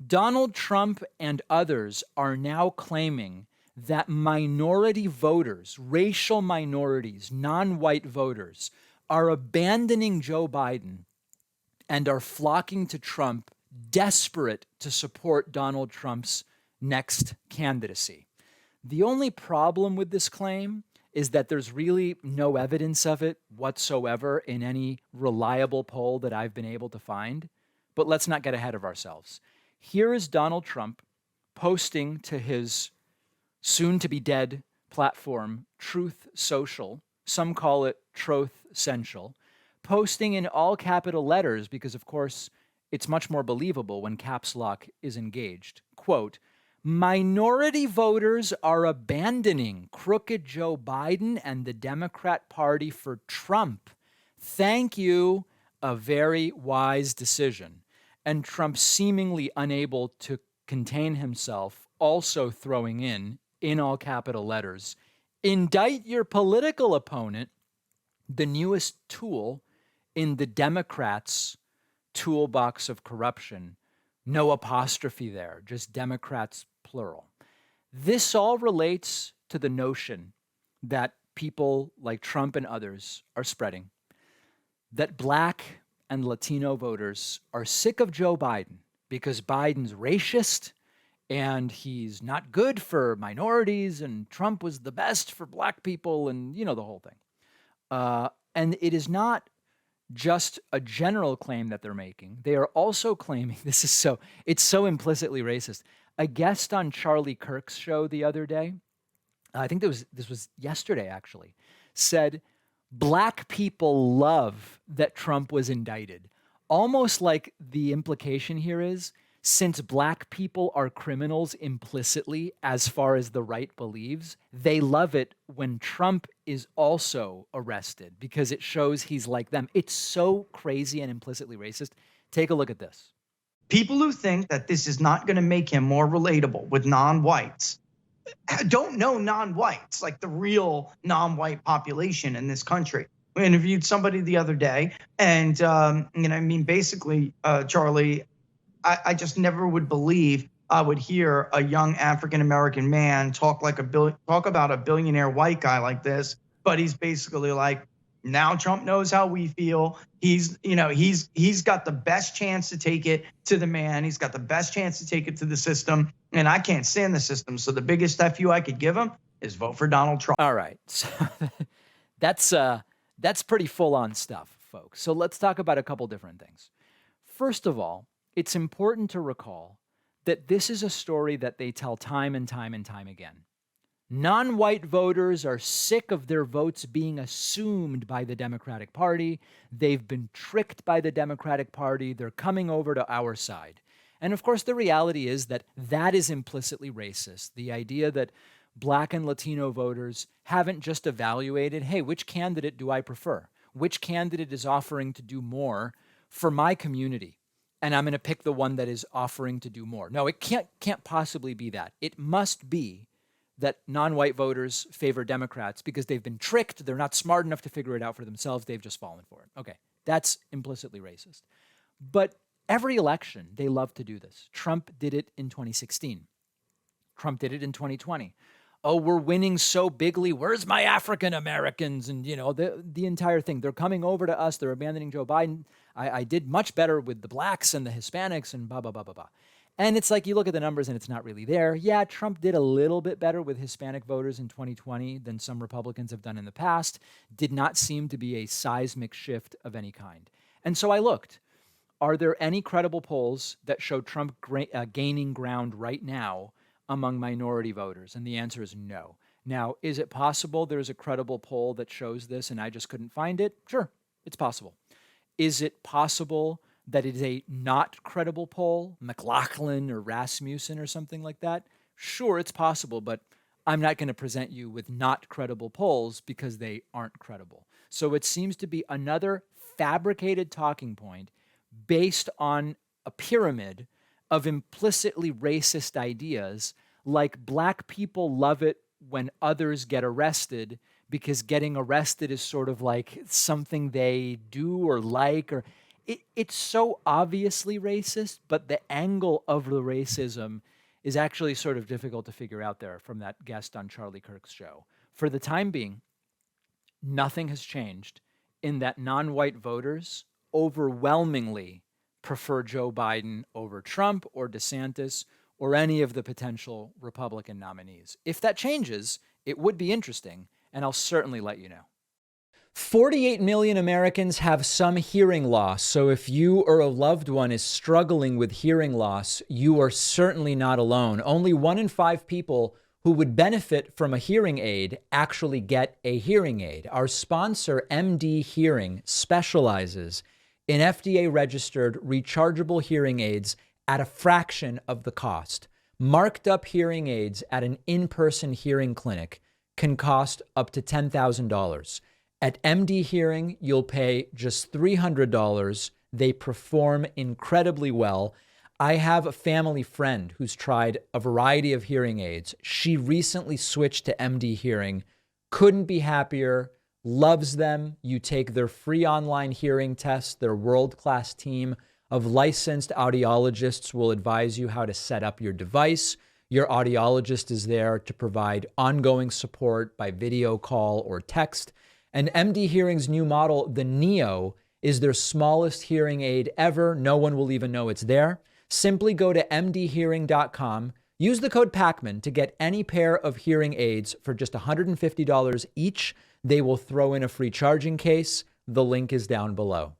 Donald Trump and others are now claiming that minority voters, racial minorities, non-white voters, are abandoning Joe Biden and are flocking to Trump, desperate to support Donald Trump's next candidacy. The only problem with this claim is that there's really no evidence of it whatsoever in any reliable poll that I've been able to find. But let's not get ahead of ourselves. Here is Donald Trump posting to his soon to be dead platform, Truth Social. Some call it Truth Central, posting in all capital letters because, of course, it's much more believable when caps lock is engaged. Quote, minority voters are abandoning crooked Joe Biden and the Democrat Party for Trump. Thank you. A very wise decision. And Trump seemingly unable to contain himself, also throwing in all capital letters, indict your political opponent, the newest tool in the Democrats' toolbox of corruption. No apostrophe there, just Democrats plural. This all relates to the notion that people like Trump and others are spreading, that Black and Latino voters are sick of Joe Biden because Biden's racist and he's not good for minorities and Trump was the best for Black people and, you know, the whole thing. And it is not just a general claim that they're making. They are also claiming, it's so implicitly racist. A guest on Charlie Kirk's show the other day, I think this was yesterday actually, said Black people love that Trump was indicted. Almost like the implication here is, since Black people are criminals implicitly, as far as the right believes, they love it when Trump is also arrested because it shows he's like them. It's so crazy and implicitly racist. Take a look at this. People who think that this is not going to make him more relatable with non-whites don't know non-whites, like the real non-white population in this country. We interviewed somebody the other day, and basically, Charlie, I just never would believe I would hear a young African-American man talk about a billionaire white guy like this, but he's basically like, now Trump knows how we feel. He's got the best chance to take it to the man. He's got the best chance to take it to the system, and I can't stand the system. So the biggest FU I could give him is vote for Donald Trump. All right, so that's pretty full-on stuff, folks. So let's talk about a couple different things. First of all, it's important to recall that this is a story that they tell time and time and time again. Non-white voters are sick of their votes being assumed by the Democratic Party. They've been tricked by the Democratic Party. They're coming over to our side. And of course, the reality is that that is implicitly racist. The idea that Black and Latino voters haven't just evaluated, hey, which candidate do I prefer? Which candidate is offering to do more for my community? And I'm going to pick the one that is offering to do more. No, it can't possibly be that. It must be that non-white voters favor Democrats because they've been tricked. They're not smart enough to figure it out for themselves. They've just fallen for it. Okay, that's implicitly racist. But every election, they love to do this. Trump did it in 2016. Trump did it in 2020. Oh, we're winning so bigly. Where's my African Americans? And, the entire thing. They're coming over to us. They're abandoning Joe Biden. I did much better with the Blacks and the Hispanics and blah, blah, blah, blah, blah. And it's like you look at the numbers and it's not really there. Yeah, Trump did a little bit better with Hispanic voters in 2020 than some Republicans have done in the past. Did not seem to be a seismic shift of any kind. And so I looked. Are there any credible polls that show Trump gaining ground right now among minority voters? And the answer is no. Now, is it possible there's a credible poll that shows this and I just couldn't find it? Sure, it's possible. Is it possible that it is a not credible poll, McLaughlin or Rasmussen or something like that? Sure, it's possible, but I'm not going to present you with not credible polls because they aren't credible. So it seems to be another fabricated talking point based on a pyramid of implicitly racist ideas, like Black people love it when others get arrested because getting arrested is sort of like something they do or like, or It's so obviously racist, but the angle of the racism is actually sort of difficult to figure out there from that guest on Charlie Kirk's show. For the time being, nothing has changed in that non-white voters overwhelmingly prefer Joe Biden over Trump or DeSantis or any of the potential Republican nominees. If that changes, it would be interesting, and I'll certainly let you know. 48 million Americans have some hearing loss. So if you or a loved one is struggling with hearing loss, you are certainly not alone. Only 1 in 5 people who would benefit from a hearing aid actually get a hearing aid. Our sponsor, MD Hearing, specializes in FDA-registered rechargeable hearing aids at a fraction of the cost. Marked up hearing aids at an in-person hearing clinic can cost up to $10,000. At MD Hearing, you'll pay just $300. They perform incredibly well. I have a family friend who's tried a variety of hearing aids. She recently switched to MD Hearing, couldn't be happier, loves them. You take their free online hearing test. Their world-class team of licensed audiologists will advise you how to set up your device. Your audiologist is there to provide ongoing support by video call or text. And MD Hearing's new model, the Neo, is their smallest hearing aid ever. No one will even know it's there. Simply go to mdhearing.com, use the code PACMAN to get any pair of hearing aids for just $150 each. They will throw in a free charging case. The link is down below.